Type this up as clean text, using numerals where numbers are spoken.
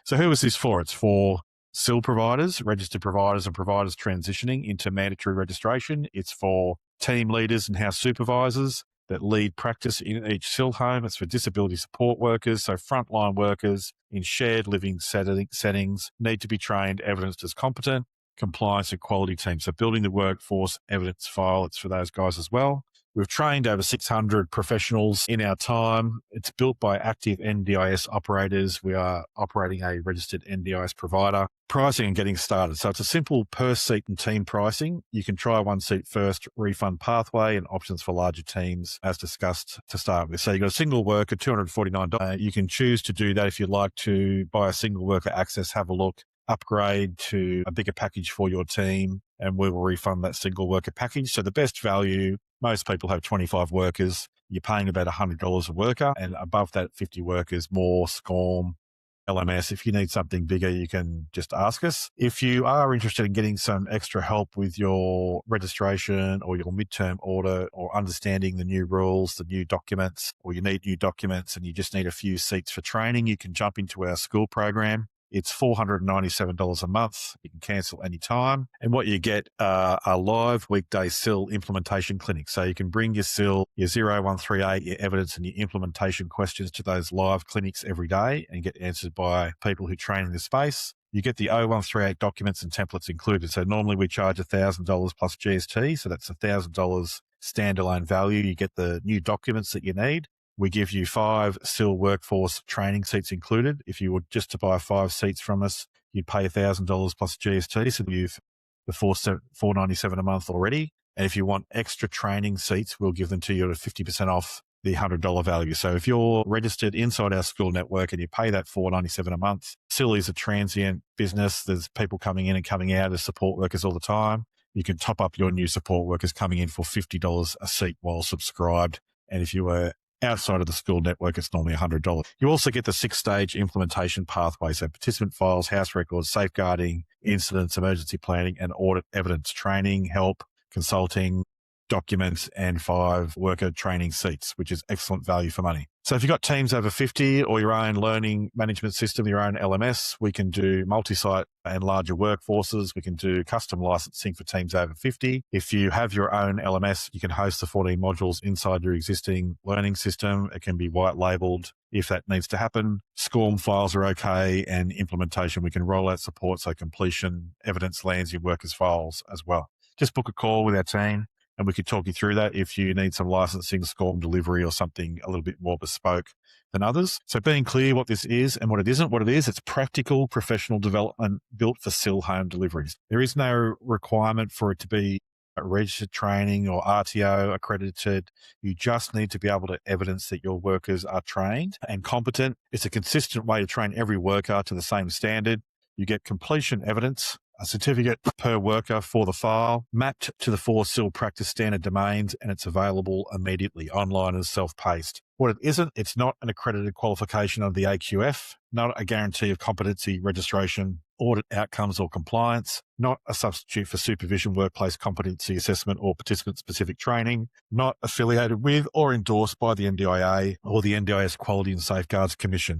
So who is this for? It's for SIL providers, registered providers and providers transitioning into mandatory registration. It's for team leaders and house supervisors that lead practice in each SIL home. It's for disability support workers, so frontline workers in shared living settings need to be trained, evidenced as competent, compliance and quality teams. So building the workforce evidence file, it's for those guys as well. We've trained over 600 professionals in our time. It's built by active NDIS operators. We are operating a registered NDIS provider. Pricing and getting started. So it's a simple per seat and team pricing. You can try one seat first, refund pathway, and options for larger teams as discussed to start with. So you've got a single worker, $249. You can choose to do that if you'd like to buy a single worker access, have a look, upgrade to a bigger package for your team, and we will refund that single worker package. So the best value, most people have 25 workers. You're paying about $100 a worker, and above that, 50 workers, more SCORM, LMS. If you need something bigger, you can just ask us. If you are interested in getting some extra help with your registration or your midterm audit or understanding the new rules, the new documents, or you need new documents and you just need a few seats for training, you can jump into our school program. It's $497 a month. You can cancel anytime. And what you get are live weekday SIL implementation clinics. So you can bring your SIL, your 0138, your evidence and your implementation questions to those live clinics every day and get answered by people who train in the space. You get the 0138 documents and templates included. So normally we charge $1,000 plus GST. So that's $1,000 standalone value. You get the new documents that you need. We give you 5 SIL Workforce Training seats included. If you were just to buy 5 seats from us, you'd pay $1,000 plus GST. So you've the $497 a month already. And if you want extra training seats, we'll give them to you at 50% off the $100 value. So if you're registered inside our school network and you pay that $497 a month, SIL is a transient business. There's people coming in and coming out as support workers all the time. You can top up your new support workers coming in for $50 a seat while subscribed. And if you were outside of the school network, it's normally $100. You also get the 6-stage implementation pathway. So participant files, house records, safeguarding, incidents, emergency planning, and audit evidence training, help, consulting, documents, and 5 worker training seats, which is excellent value for money. So if you've got teams over 50 or your own learning management system, your own LMS, we can do multi-site and larger workforces. We can do custom licensing for teams over 50. If you have your own LMS, you can host the 14 modules inside your existing learning system. It can be white labeled if that needs to happen. SCORM files are okay, and implementation, we can roll out support, so completion evidence lands in workers' files as well. Just book a call with our team and we could talk you through that if you need some licensing, SCORM delivery, or something a little bit more bespoke than others. So being clear what this is and what it isn't. What it is, it's practical professional development built for SIL home deliveries. There is no requirement for it to be registered training or RTO accredited. You just need to be able to evidence that your workers are trained and competent. It's a consistent way to train every worker to the same standard. You get completion evidence, a certificate per worker for the file, mapped to the 4 SIL practice standard domains, and it's available immediately online and self-paced. What it isn't, it's not an accredited qualification of the AQF, not a guarantee of competency, registration, audit outcomes or compliance, not a substitute for supervision, workplace competency assessment or participant-specific training, not affiliated with or endorsed by the NDIA or the NDIS Quality and Safeguards Commission.